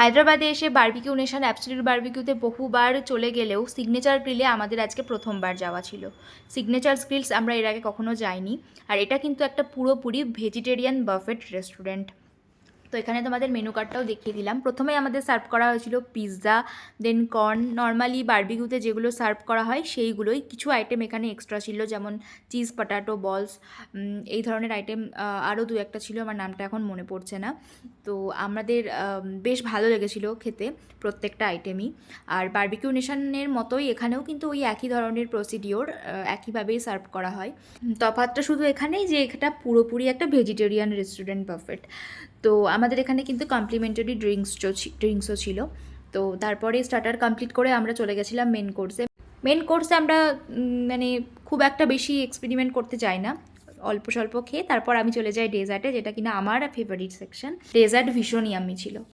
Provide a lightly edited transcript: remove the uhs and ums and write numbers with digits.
হায়দ্রাবাদে এসে barbecue nation absolute বারবিকিউতে বহুবার চলে গেলেও সিগনেচার গ্রিলে আমাদের আজকে প্রথমবার যাওয়া ছিল। সিগনেচার গ্রিলস আমরা এর আগে কখনো যাইনি, আর এটা কিন্তু একটা পুরোপুরি ভেজিটেরিয়ান বাফেট রেস্টুরেন্ট। তো এখানে তোমাদের মেনু কার্ডটাও দেখিয়ে দিলাম। প্রথমেই আমাদের সার্ভ করা হয়েছিল পিৎজা, দেন কর্ন। নর্মালি বারবিকিউতে যেগুলো সার্ভ করা হয় সেইগুলোই, কিছু আইটেম এখানে এক্সট্রা ছিল, যেমন চিজ পটাটো বলস, এই ধরনের আইটেম আরও দু একটা ছিল, আমার নামটা এখন মনে পড়ছে না। তো আমাদের বেশ ভালো লেগেছিল খেতে প্রত্যেকটা আইটেমই। আর বারবিকিউ নেশনের মতোই এখানেও কিন্তু ওই একই ধরনের প্রসিডিওর, একইভাবেই সার্ভ করা হয়। তফাৎটা শুধু এখানেই যে এটা পুরোপুরি একটা ভেজিটেরিয়ান রেস্টুরেন্ট বাফেট। তো আমাদের এখানে কিন্তু কমপ্লিমেন্টারি ড্রিঙ্কসও ছিল। তো তারপরে স্টার্টার কমপ্লিট করে আমরা চলে গেছিলাম মেন কোর্সে আমরা মানে খুব একটা বেশি এক্সপেরিমেন্ট করতে চাই না, অল্প স্বল্প খেয়ে তারপর আমি চলে যাই ডেজার্টে, যেটা কিনা আমার ফেভারিট সেকশন। ডেজার্ট ভীষণই ইয়াম্মি ছিল।